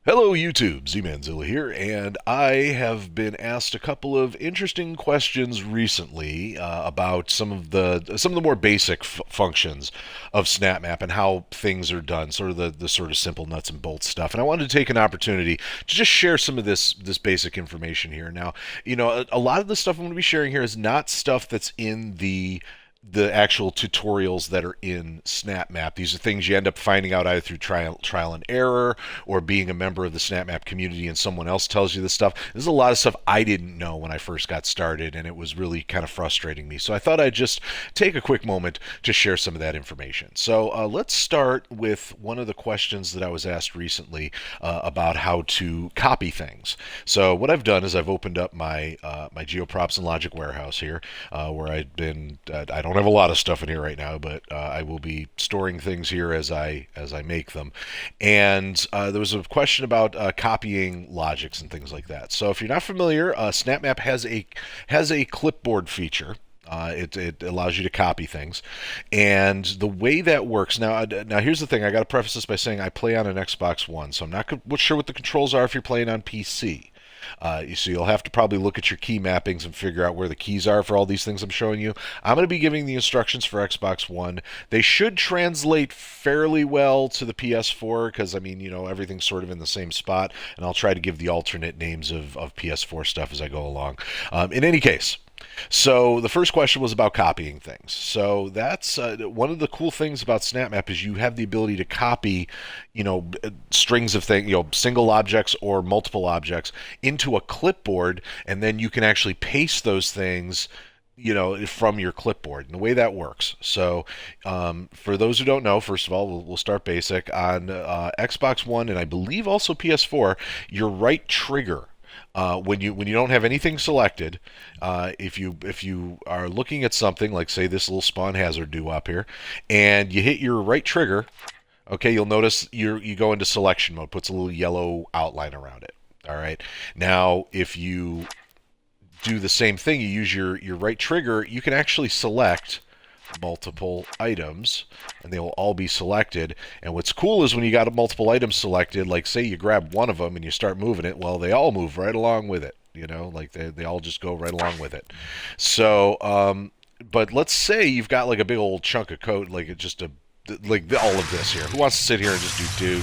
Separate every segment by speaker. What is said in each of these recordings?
Speaker 1: Hello YouTube, Z-Manzilla here, and I have been asked a couple of interesting questions recently about some of the more basic functions of SnapMap and how things are done, sort of the sort of simple nuts and bolts stuff. And I wanted to take an opportunity to just share some of this basic information here. Now, a lot of the stuff I'm going to be sharing here is not stuff that's in the actual tutorials that are in SnapMap. These are things you end up finding out either through trial and error or being a member of the SnapMap community and someone else tells you this stuff. There's a lot of stuff I didn't know when I first got started, and it was really kind of frustrating me. So I thought I'd just take a quick moment to share some of that information. So let's start with one of the questions that I was asked recently about how to copy things. So what I've done is I've opened up my GeoProps and Logic warehouse here, where I don't have a lot of stuff in here right now, but I will be storing things here as I make them. And there was a question about copying logics and things like that. So if you're not familiar, SnapMap has a clipboard feature. It allows you to copy things, and the way that works now here's the thing. I got to preface this by saying I play on an Xbox One, so I'm not sure what the controls are if you're playing on PC. So you'll have to probably look at your key mappings and figure out where the keys are for all these things I'm showing you. I'm going to be giving the instructions for Xbox One. They should translate fairly well to the PS4 because, I mean, everything's sort of in the same spot, and I'll try to give the alternate names of PS4 stuff as I go along. In any case, so the first question was about copying things. So that's one of the cool things about SnapMap is you have the ability to copy, strings of things, single objects or multiple objects into a clipboard, and then you can actually paste those things from your clipboard. And the way that works. So for those who don't know, first of all, we'll start basic. On Xbox One and I believe also PS4, your right trigger when you don't have anything selected, if you are looking at something like, say, this little spawn hazard do up here, and you hit your right trigger, okay, you'll notice you go into selection mode, puts a little yellow outline around it. All right. Now, if you do the same thing, you use your right trigger, you can actually select multiple items and they will all be selected. And what's cool is when you got multiple items selected, like say you grab one of them and you start moving it, well, they all move right along with it, like they all just go right along with it. So but let's say you've got like a big old chunk of code, like it's just all of this here. Who wants to sit here and just do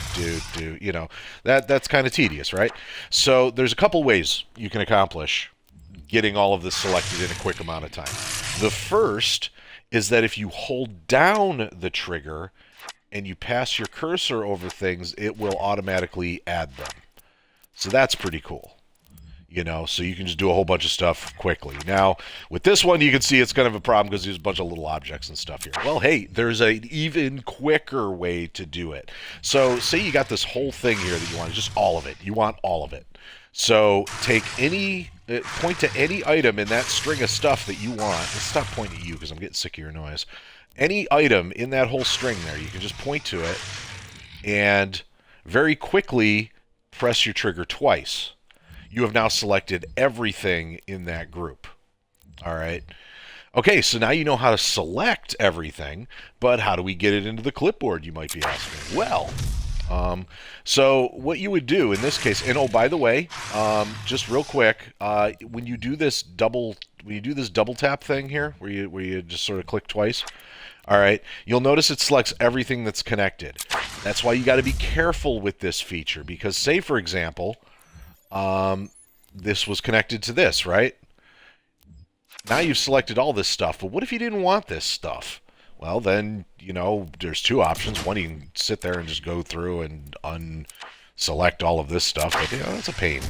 Speaker 1: that's kind of tedious, right? So there's a couple ways you can accomplish getting all of this selected in a quick amount of time. The first is that if you hold down the trigger and you pass your cursor over things, it will automatically add them. So that's pretty cool. So you can just do a whole bunch of stuff quickly. Now, with this one, you can see it's kind of a problem because there's a bunch of little objects and stuff here. Well, hey, there's an even quicker way to do it. So say you got this whole thing here that you want, just all of it. You want all of it. So point to any item in that string of stuff that you want. Let's stop pointing at you because I'm getting sick of your noise. Any item in that whole string there, you can just point to it and very quickly press your trigger twice. You have now selected everything in that group. All right. Okay, so now you know how to select everything, but how do we get it into the clipboard, you might be asking? Well, so what you would do in this case, and oh, by the way, just real quick, when you do this double tap thing here, where you just sort of click twice, all right, you'll notice it selects everything that's connected. That's why you got to be careful with this feature, because say, for example, this was connected to this, right? Now you've selected all this stuff, but what if you didn't want this stuff? Well, then, there's two options. One, you can sit there and just go through and unselect all of this stuff, but, that's a pain,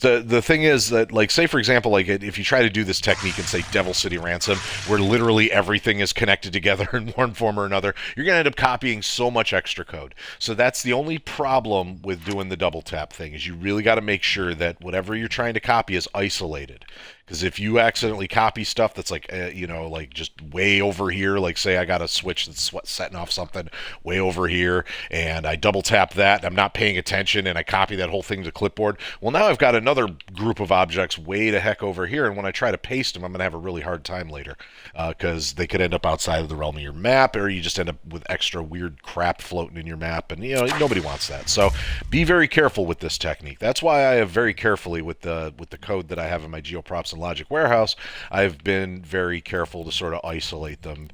Speaker 1: The thing is that, like, say, for example, like, if you try to do this technique in, say, Devil City Ransom, where literally everything is connected together in one form or another, you're going to end up copying so much extra code. So that's the only problem with doing the double tap thing, is you really got to make sure that whatever you're trying to copy is isolated. Because if you accidentally copy stuff that's like, like just way over here, like say I got a switch that's setting off something way over here, and I double tap that, and I'm not paying attention, and I copy that whole thing to clipboard. Well, now I've got another group of objects way the heck over here, and when I try to paste them, I'm going to have a really hard time later because they could end up outside of the realm of your map, or you just end up with extra weird crap floating in your map, and nobody wants that. So be very careful with this technique. That's why I have very carefully with the code that I have in my GeoProps and Logic Warehouse. I've been very careful to sort of isolate them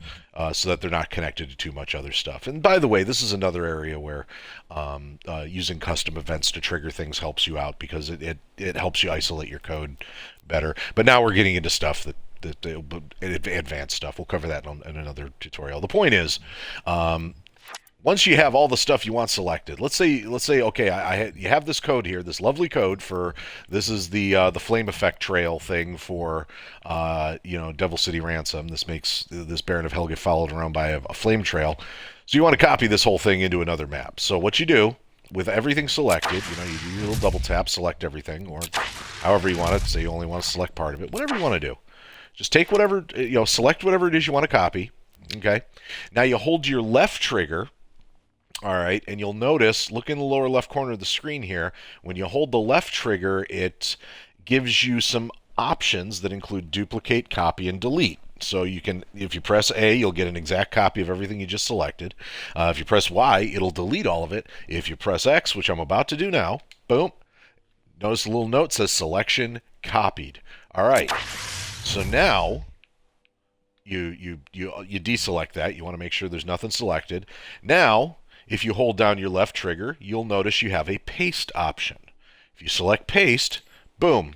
Speaker 1: so that they're not connected to too much other stuff. And by the way, this is another area where using custom events to trigger things helps you out because it helps you isolate your code better. But now we're getting into stuff that advanced stuff. We'll cover that in another tutorial. The point is, once you have all the stuff you want selected, let's say, okay, you have this code here, this lovely code for this is the flame effect trail thing for Devil City Ransom. This makes this Baron of Hell get followed around by a flame trail. So you want to copy this whole thing into another map. So what you do with everything selected, you do your little double tap, select everything, or however you want it. Say you only want to select part of it, whatever you want to do. Just take whatever, select whatever it is you want to copy. Okay. Now you hold your left trigger. All right, and you'll notice, look in the lower left corner of the screen here, when you hold the left trigger, it gives you some options that include duplicate, copy, and delete. So you can, if you press A, you'll get an exact copy of everything you just selected. If you press Y, it'll delete all of it. If you press X, which I'm about to do now, boom, notice a little note says selection copied. All right, so now you deselect that. You want to make sure there's nothing selected. Now, if you hold down your left trigger, you'll notice you have a paste option. If you select paste, boom,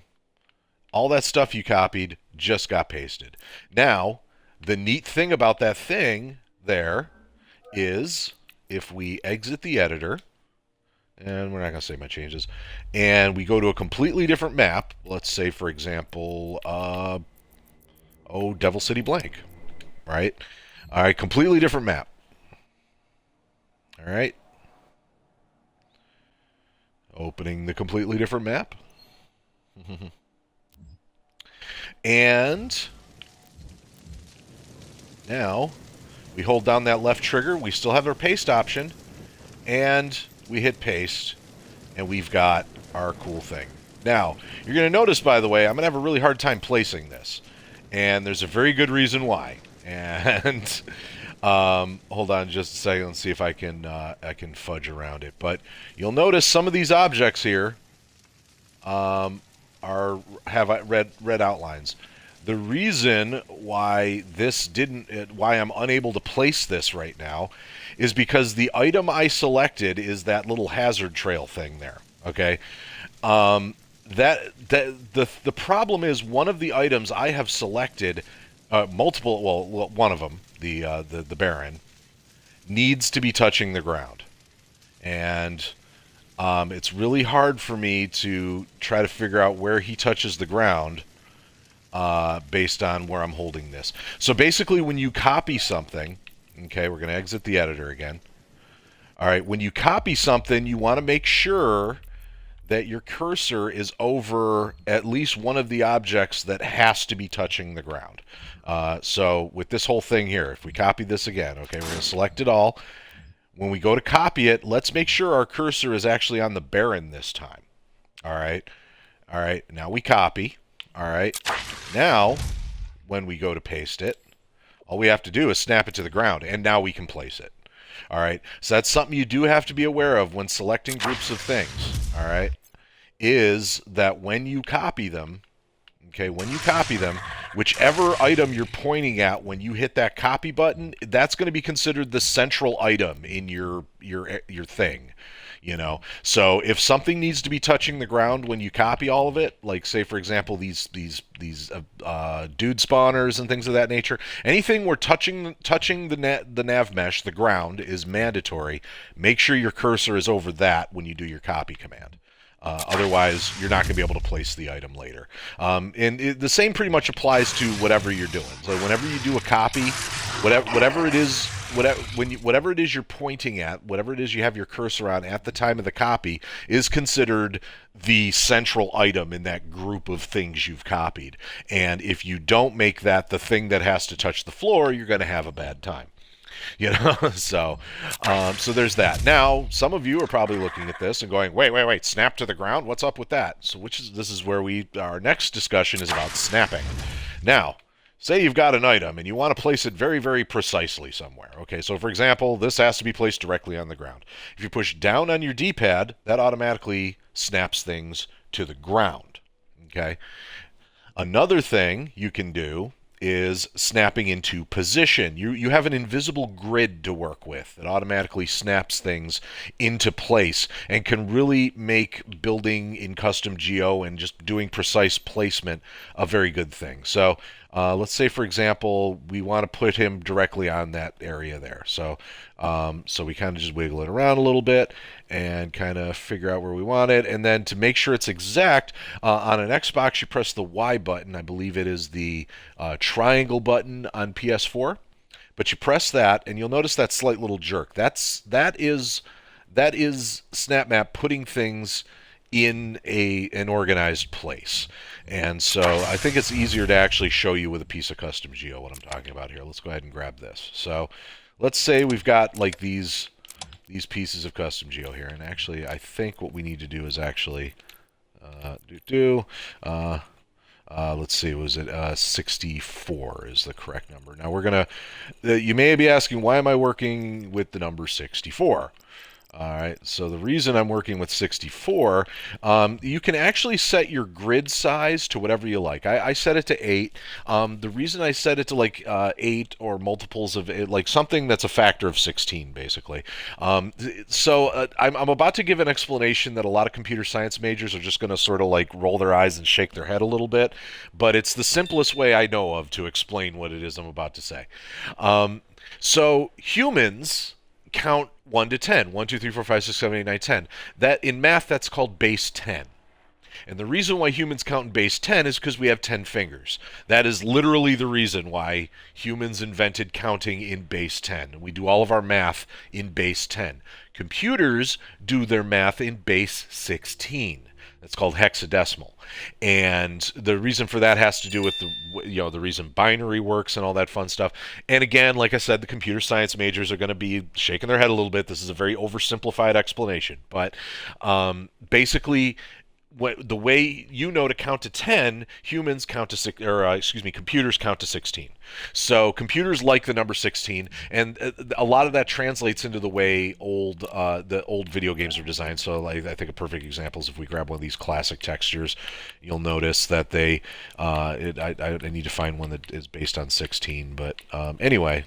Speaker 1: all that stuff you copied just got pasted. Now, the neat thing about that thing there is if we exit the editor, and we're not going to save my changes, and we go to a completely different map, let's say, for example, Devil City Blank, right? All right, completely different map. All right. Opening the completely different map. And now we hold down that left trigger. We still have our paste option. And we hit paste. And we've got our cool thing. Now, you're going to notice, by the way, I'm going to have a really hard time placing this. And there's a very good reason why. And hold on just a second and see if I can fudge around it. But you'll notice some of these objects here have red outlines. The reason why why I'm unable to place this right now is because the item I selected is that little hazard trail thing there. Okay, the problem is one of the items I have selected, one of them, the Baron, needs to be touching the ground, and it's really hard for me to try to figure out where he touches the ground based on where I'm holding this. So basically, when you copy something, okay, we're going to exit the editor again. All right, when you copy something, you want to make sure that your cursor is over at least one of the objects that has to be touching the ground. So with this whole thing here, if we copy this again, okay, we're going to select it all. When we go to copy it, let's make sure our cursor is actually on the Baron this time. All right, now we copy. All right, now when we go to paste it, all we have to do is snap it to the ground, and now we can place it. All right, so that's something you do have to be aware of when selecting groups of things. All right, is that when you copy them, okay, whichever item you're pointing at when you hit that copy button, that's going to be considered the central item in your thing. So if something needs to be touching the ground when you copy all of it, like say for example these dude spawners and things of that nature, anything where touching the nav mesh, the ground, is mandatory. Make sure your cursor is over that when you do your copy command. Otherwise, you're not going to be able to place the item later. And the same pretty much applies to whatever you're doing. So whenever you do a copy, whatever it is whatever it is you're pointing at, whatever it is you have your cursor on at the time of the copy, is considered the central item in that group of things you've copied. And if you don't make that the thing that has to touch the floor, you're going to have a bad time. So there's that. Now, some of you are probably looking at this and going, wait, snap to the ground? What's up with that? So this is where our next discussion is about snapping. Now, say you've got an item and you want to place it very, very precisely somewhere. Okay, so for example, this has to be placed directly on the ground. If you push down on your D-pad, that automatically snaps things to the ground. Okay. Another thing you can do is snapping into position. You have an invisible grid to work with that automatically snaps things into place and can really make building in custom geo and just doing precise placement a very good thing. So let's say, for example, we want to put him directly on that area there. So we kind of just wiggle it around a little bit and kind of figure out where we want it. And then to make sure it's exact, on an Xbox, you press the Y button. I believe it is the triangle button on PS4. But you press that, and you'll notice that slight little jerk. That is SnapMap putting things in an organized place. And so I think it's easier to actually show you with a piece of custom geo what I'm talking about here. Let's go ahead and grab this. So let's say we've got like these pieces of custom geo here, and actually I think what we need to do is actually let's see, was it 64 is the correct number. Now we're gonna, you may be asking, why am I working with the number 64? Alright, so the reason I'm working with 64, you can actually set your grid size to whatever you like. I set it to 8. The reason I set it to like 8 or multiples of it, like something that's a factor of 16, basically. I'm about to give an explanation that a lot of computer science majors are just going to sort of like roll their eyes and shake their head a little bit, but it's the simplest way I know of to explain what it is I'm about to say. So humans count 1 to 10. 1, 2, 3, 4, 5, 6, 7, 8, 9, 10. That, in math, that's called base 10. And the reason why humans count in base 10 is because we have 10 fingers. That is literally the reason why humans invented counting in base 10. We do all of our math in base 10. Computers do their math in base 16. That's called hexadecimal. And the reason for that has to do with the reason binary works and all that fun stuff. And again, like I said, the computer science majors are going to be shaking their head a little bit. This is a very oversimplified explanation. But basically, the way to count to 10, humans count to computers count to 16. So computers like the number 16, and a lot of that translates into the way the old video games are designed. So I think a perfect example is if we grab one of these classic textures, you'll notice that I need to find one that is based on 16. But anyway.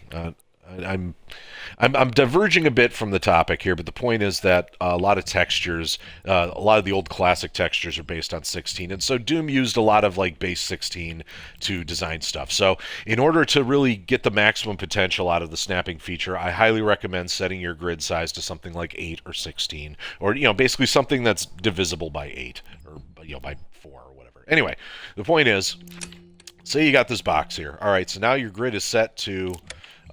Speaker 1: I'm diverging a bit from the topic here, but the point is that a lot of textures, a lot of the old classic textures are based on 16, and so Doom used a lot of like base 16 to design stuff. So in order to really get the maximum potential out of the snapping feature, I highly recommend setting your grid size to something like 8 or 16, or basically something that's divisible by 8 or by 4 or whatever. Anyway, the point is, say you got this box here. All right, so now your grid is set to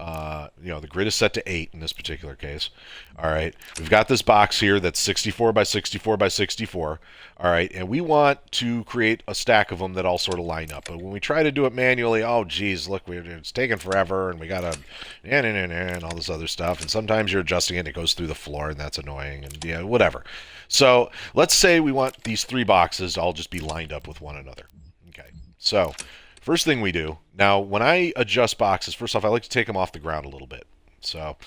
Speaker 1: the grid is set to 8 in this particular case. All right, we've got this box here that's 64 by 64 by 64. All right, and we want to create a stack of them that all sort of line up. But when we try to do it manually, oh geez, look, it's taking forever, and we gotta and all this other stuff. And sometimes you're adjusting it, and it goes through the floor, and that's annoying. And whatever. So let's say we want these 3 boxes to all just be lined up with one another. Okay, so first thing we do, now when I adjust boxes, first off, I like to take them off the ground a little bit. So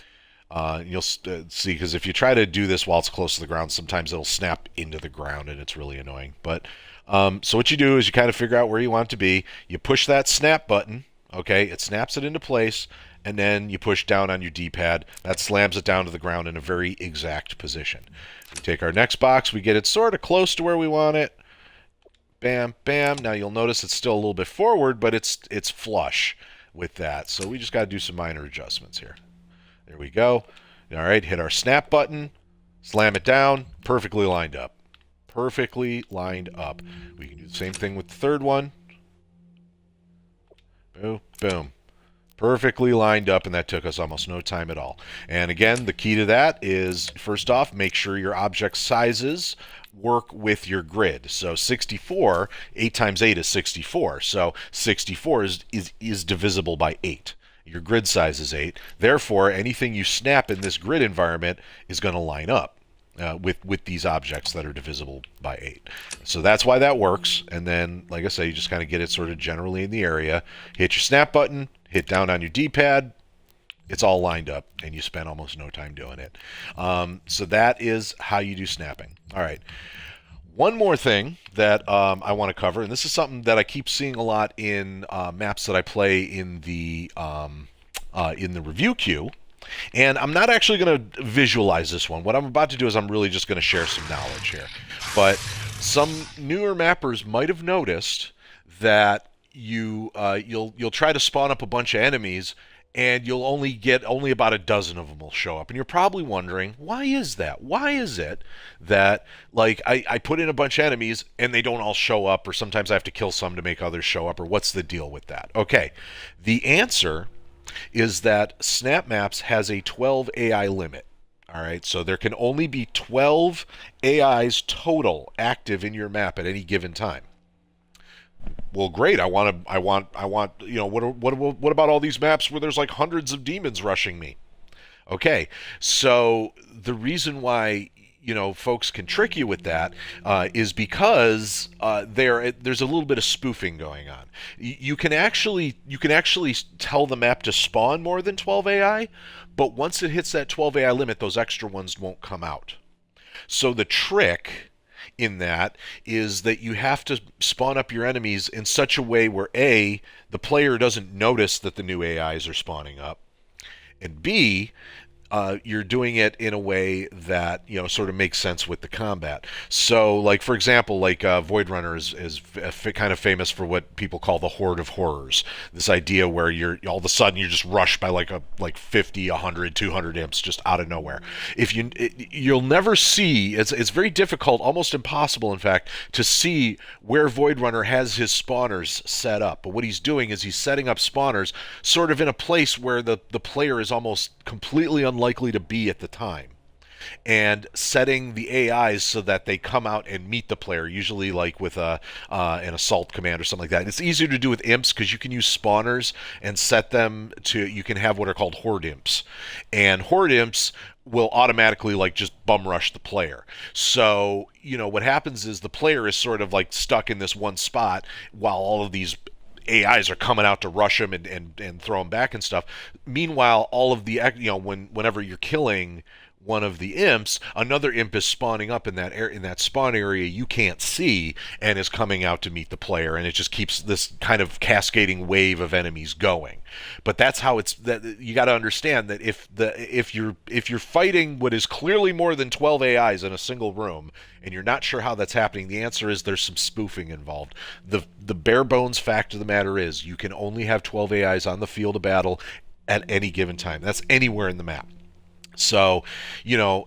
Speaker 1: you'll see, because if you try to do this while it's close to the ground, sometimes it'll snap into the ground and it's really annoying. But so what you do is you kind of figure out where you want it to be. You push that snap button, okay, it snaps it into place, and then you push down on your D-pad. That slams it down to the ground in a very exact position. We take our next box, we get it sort of close to where we want it. Bam, bam. Now you'll notice it's still a little bit forward, but it's flush with that. So we just got to do some minor adjustments here. There we go. All right, hit our snap button, slam it down, perfectly lined up. Perfectly lined up. We can do the same thing with the third one. Boom, boom. Perfectly lined up, and that took us almost no time at all. And again, the key to that is, first off, make sure your object sizes work with your grid. So 64, 8 times 8 is 64. So 64 is divisible by 8. Your grid size is 8. Therefore, anything you snap in this grid environment is going to line up. With these objects that are divisible by 8. So that's why that works. And then, like I say, you just kind of get it sort of generally in the area. Hit your snap button, hit down on your D-pad. It's all lined up, and you spend almost no time doing it. So that is how you do snapping. All right. One more thing that I want to cover, and this is something that I keep seeing a lot in maps that I play in the review queue. And I'm not actually going to visualize this one. What I'm about to do is I'm really just going to share some knowledge here. But some newer mappers might have noticed that you'll try to spawn up a bunch of enemies, and you'll only about a dozen of them will show up. And you're probably wondering, why is that? Why is it that, like, I put in a bunch of enemies and they don't all show up, or sometimes I have to kill some to make others show up, or what's the deal with that? Okay, the answer is that Snap Maps has a 12 AI limit. All right, so there can only be 12 AIs total active in your map at any given time. Well, great. I want. You know, what about all these maps where there's like hundreds of demons rushing me? Okay, so the reason why folks can trick you with that is because there's a little bit of spoofing going on. You can actually tell the map to spawn more than 12 AI, but once it hits that 12 AI limit, those extra ones won't come out. So the trick in that is that you have to spawn up your enemies in such a way where A, the player doesn't notice that the new AIs are spawning up, and B, you're doing it in a way that sort of makes sense with the combat. So, like for example, like Void Runner is kind of famous for what people call the Horde of Horrors. This idea where you're all of a sudden you're just rushed by like 50, 100, 200 imps just out of nowhere. You'll never see. It's very difficult, almost impossible, in fact, to see where Void Runner has his spawners set up. But what he's doing is he's setting up spawners sort of in a place where the player is almost completely unlikely to be at the time, and setting the AIs so that they come out and meet the player, usually like with an assault command or something like that. And it's easier to do with imps because you can use spawners and set them to, you can have what are called horde imps, and horde imps will automatically like just bum rush the player. So what happens is the player is sort of like stuck in this one spot while all of these AIs are coming out to rush him and throw him back and stuff. Meanwhile, all of the whenever you're killing one of the imps, another imp is spawning up in that spawn area you can't see, and is coming out to meet the player, and it just keeps this kind of cascading wave of enemies going. But that's how that you got to understand that if you're fighting what is clearly more than 12 AIs in a single room, and you're not sure how that's happening, the answer is there's some spoofing involved. The bare bones fact of the matter is you can only have 12 AIs on the field of battle at any given time. That's anywhere in the map. So,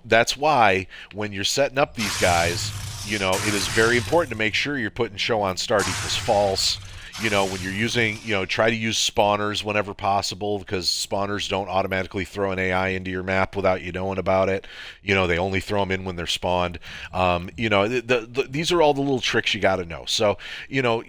Speaker 1: that's why when you're setting up these guys, it is very important to make sure you're putting show on start equals false. When you're using, try to use spawners whenever possible, because spawners don't automatically throw an AI into your map without you knowing about it. They only throw them in when they're spawned. These are all the little tricks you got to know. So,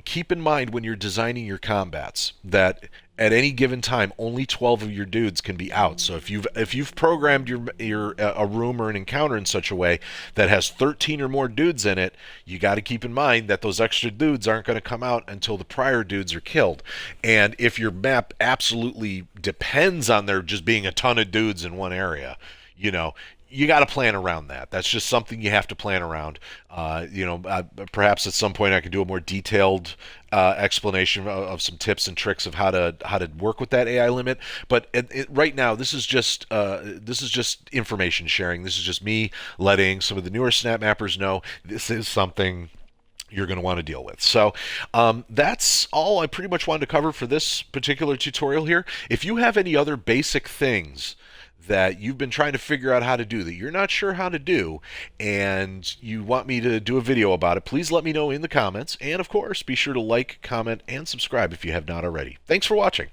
Speaker 1: keep in mind when you're designing your combats that at any given time, only 12 of your dudes can be out. So if you've programmed your a room or an encounter in such a way that has 13 or more dudes in it, you got to keep in mind that those extra dudes aren't going to come out until the prior dudes are killed. And if your map absolutely depends on there just being a ton of dudes in one area, you got to plan around that. That's just something you have to plan around. Perhaps at some point I can do a more detailed explanation of some tips and tricks of how to work with that AI limit. But right now, this is just information sharing. This is just me letting some of the newer Snap Mappers know this is something you're going to want to deal with. So that's all I pretty much wanted to cover for this particular tutorial here. If you have any other basic things that you've been trying to figure out how to do that you're not sure how to do, and you want me to do a video about it, please let me know in the comments. And of course, be sure to like, comment, and subscribe if you have not already. Thanks for watching.